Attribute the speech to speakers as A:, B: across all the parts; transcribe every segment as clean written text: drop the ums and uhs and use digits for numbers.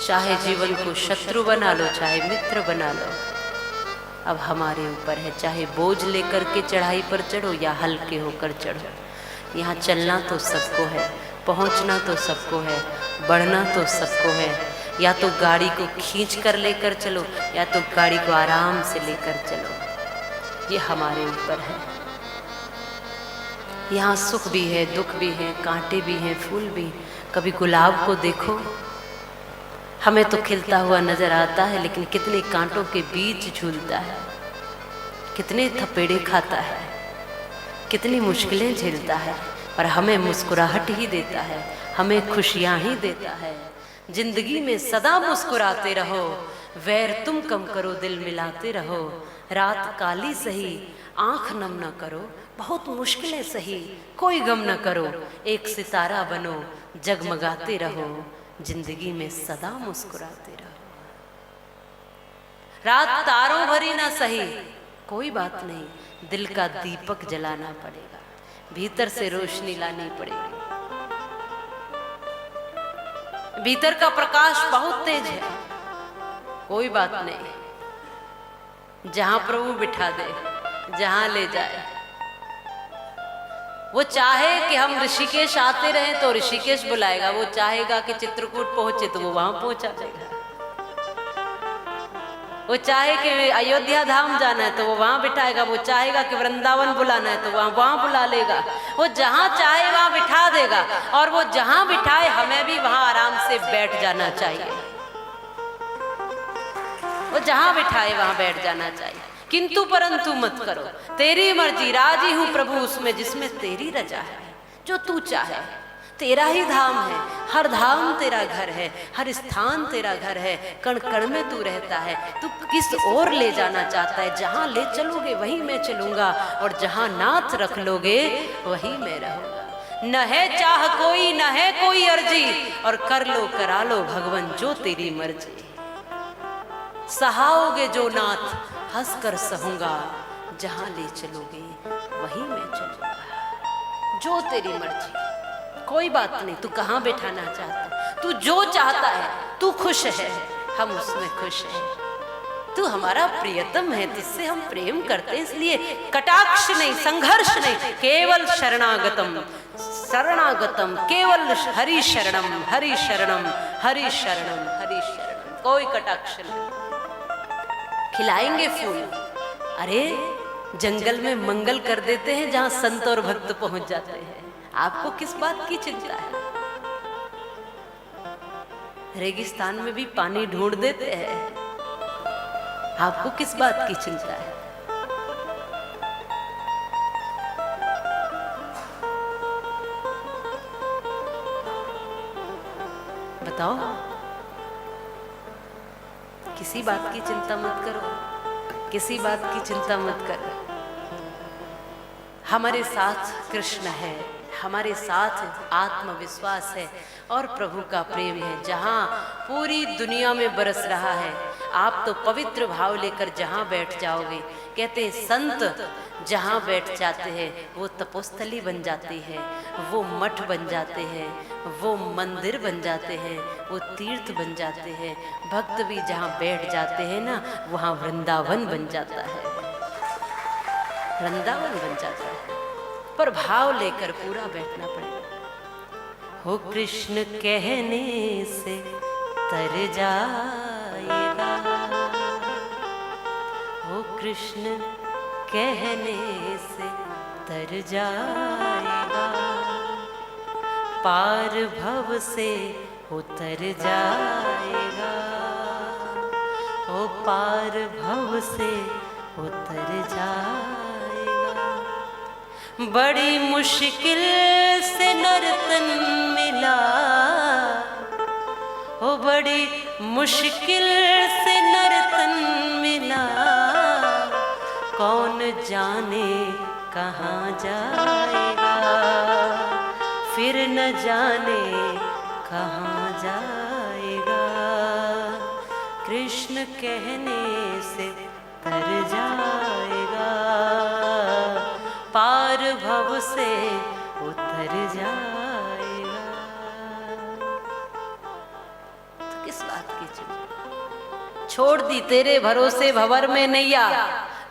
A: चाहे जीवन को शत्रु बना लो, चाहे मित्र बना लो, अब हमारे ऊपर है। चाहे बोझ लेकर के चढ़ाई पर चढ़ो या हल्के होकर चढ़ो। यहाँ चलना तो सबको है, पहुँचना तो सबको है, बढ़ना तो सबको है। या तो गाड़ी को खींच कर लेकर चलो या तो गाड़ी को आराम से लेकर चलो, ये हमारे ऊपर है। यहाँ सुख भी है, दुख भी है, कांटे भी हैं, फूल भी। कभी गुलाब को देखो, हमें तो खिलता हुआ नजर आता है, लेकिन कितने कांटों के बीच झूलता है, कितने थपेड़े खाता है, कितनी मुश्किलें झेलता है, पर हमें मुस्कुराहट ही देता है, हमें खुशियां ही देता है। जिंदगी में सदा मुस्कुराते रहो, वैर तुम कम करो, दिल मिलाते रहो। रात काली सही, आंख नम न करो, बहुत मुश्किलें सही, कोई गम न करो। एक सितारा बनो, जगमगाते रहो, जिंदगी में सदा मुस्कुराते रहो। रात तारों भरी ना सही, कोई बात नहीं, दिल का दीपक जलाना पड़ेगा, भीतर से रोशनी लानी पड़ेगी। भीतर का प्रकाश बहुत तेज है, कोई बात नहीं, जहां प्रभु बिठा दे, जहां ले जाए। वो चाहे कि हम ऋषिकेश आते रहें तो ऋषिकेश बुलाएगा, वो चाहेगा कि चित्रकूट पहुंचे तो वो वहां पहुंचा देगा। वो चाहे कि अयोध्या धाम जाना है तो वो वहां बिठाएगा, वो चाहेगा कि वृंदावन बुलाना है तो वहां बुला लेगा। वो जहां चाहे वहां बिठा देगा, और वो जहां बिठाए हमें भी वहां आराम से बैठ जाना चाहिए। वो जहां बिठाए वहां बैठ जाना चाहिए। किंतु परंतु मत करो, तेरी मर्जी, राजी हूं प्रभु उसमें जिसमें तेरी रजा है। जो तू चाहे, तेरा ही धाम है, हर धाम तेरा घर है, हर स्थान तेरा घर है, कण कण में तू रहता है। तू किस ओर ले जाना चाहता है, जहां ले चलोगे वहीं मैं चलूंगा, और जहां नाथ रख लोगे वहीं मैं रहूंगा। न है चाह कोई, न है कोई अर्जी, और कर लो करा लो भगवन जो तेरी मर्जी। सहाओगे जो नाथ, हंस कर सहूंगा, जहां ले चलोगे वहीं मैं चलूंगा, जो तेरी मर्जी। कोई बात नहीं, तू कहां बैठाना चाहता, तू जो चाहता है, तू खुश है, हम उसमें खुश हैं। तू हमारा प्रियतम है, तुझसे हम प्रेम करते हैं, इसलिए कटाक्ष नहीं, संघर्ष नहीं, केवल शरणागतम, शरणागतम, केवल हरि शरणम, हरि शरणम, हरि शरणम, हरि शरणम। कोई कटाक्ष नहीं। खिलाएंगे फूल, अरे जंगल में मंगल कर देते हैं जहां संत और भक्त पहुंच जाते हैं। आपको किस बात की चिंता है? रेगिस्तान में भी पानी ढूंढ देते हैं, आपको किस बात की चिंता है? बताओ, किसी बात की चिंता मत करो, किसी बात की चिंता मत करो। हमारे साथ कृष्ण है, हमारे साथ आत्मविश्वास है और प्रभु का प्रेम है, जहाँ पूरी दुनिया में बरस रहा है। आप तो पवित्र भाव लेकर जहाँ बैठ जाओगे, कहते हैं संत जहाँ बैठ जाते हैं वो तपोस्थली बन जाती है, वो मठ बन जाते हैं, वो मंदिर बन जाते हैं, वो तीर्थ बन जाते हैं। भक्त भी जहाँ बैठ जाते हैं ना, वहाँ वृंदावन बन जाता है, वृंदावन बन जाता है। पर भाव लेकर पूरा बैठना पड़ेगा। हो कृष्ण कहने से तर जाएगा, हो कृष्ण कहने से तर जाएगा, पार भव से उतर जाएगा, ओ पार भव से उतर जाएगा। बड़ी मुश्किल से नर्तन मिला, ओ बड़ी मुश्किल से नर्तन मिला, कौन जाने कहाँ जाएगा, फिर न जाने कहाँ जाएगा। कृष्ण कहने से तर जाएगा, पार भव से उतर जाएगा। तो किस किस बात की चिंता। छोड़ दी तेरे भरोसे भंवर में नैया,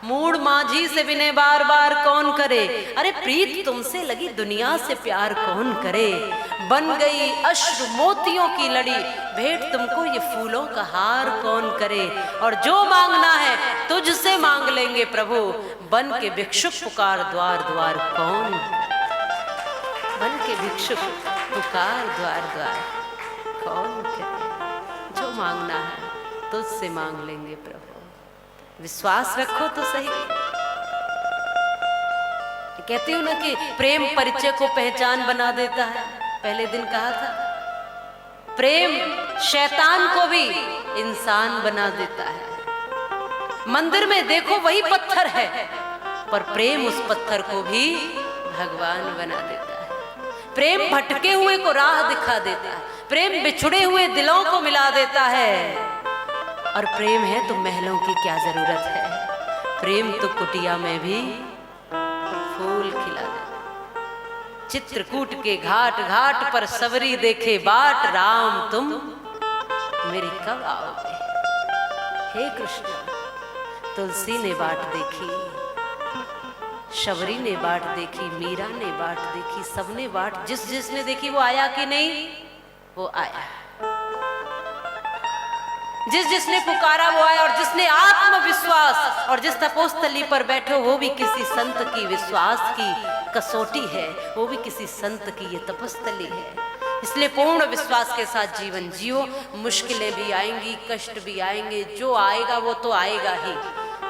A: मूड माझी से विनय बार बार कौन करे। अरे प्रीत तुमसे लगी दुनिया से प्यार कौन करे। बन गई अश्रु मोतियों की लड़ी, भेंट तुमको ये फूलों का हार कौन करे। और जो मांगना है तुझसे मांग लेंगे प्रभु, बन के भिक्षुक पुकार द्वार द्वार कौन। बन के भिक्षुक पुकार द्वार द्वार कौन करे। जो मांगना है तुझसे मांग लेंगे प्रभु, विश्वास रखो तो सही। कहती हूं ना कि प्रेम परिचय को पहचान बना देता है। पहले दिन कहा था प्रेम शैतान को भी इंसान बना देता है। मंदिर में देखो वही पत्थर है, पर प्रेम उस पत्थर को भी भगवान बना देता है। प्रेम भटके हुए को राह दिखा देता है, प्रेम बिछुड़े हुए दिलों को मिला देता है। और प्रेम है तो महलों की क्या जरूरत है, प्रेम तो कुटिया में भी फूल खिला दे। चित्रकूट के घाट घाट पर सवरी देखे बाट, राम तुम मेरे कब आओगे। हे कृष्ण, तुलसी ने बाट देखी, शबरी ने बाट देखी, मीरा ने बाट देखी, सबने बाट जिस जिसने देखी वो आया कि नहीं, वो आया। जिस जिसने पुकारा वो आया। और जिसने आत्मविश्वास, और जिस तपोस्थली पर बैठो वो भी किसी संत की विश्वास की कसौटी है, वो भी किसी संत की ये तपस्थली है। इसलिए पूर्ण विश्वास के साथ जीवन जियो। मुश्किलें भी आएंगी, कष्ट भी आएंगे, जो आएगा वो तो आएगा ही।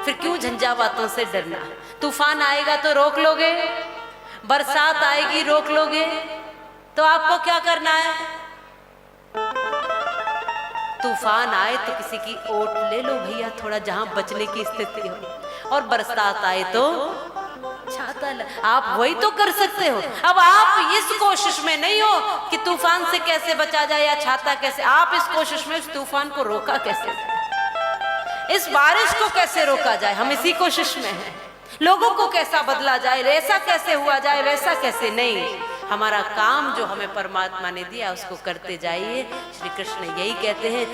A: फिर क्यों झंझावातों से डरना। तूफान आएगा तो रोक लोगे, बरसात आएगी रोक लोगे, तो आपको क्या करना है। तूफान आए तो किसी की ओट ले लो भैया, थोड़ा जहां बचने की स्थिति हो। और बरसात आए तो छाता आप वही तो कर सकते हो। अब आप इस कोशिश में नहीं हो कि तूफान से कैसे बचा जाए या छाता कैसे, आप इस कोशिश में उस तूफान को रोका कैसे जाए, इस बारिश को कैसे रोका जाए, हम इसी कोशिश में हैं। लोगों को कैसा बदला जाए, ऐसा कैसे हुआ जाए, वैसा कैसे नहीं। हमारा काम जो हमें परमात्मा ने दिया उसको करते जाइए। श्री कृष्ण यही कहते हैं,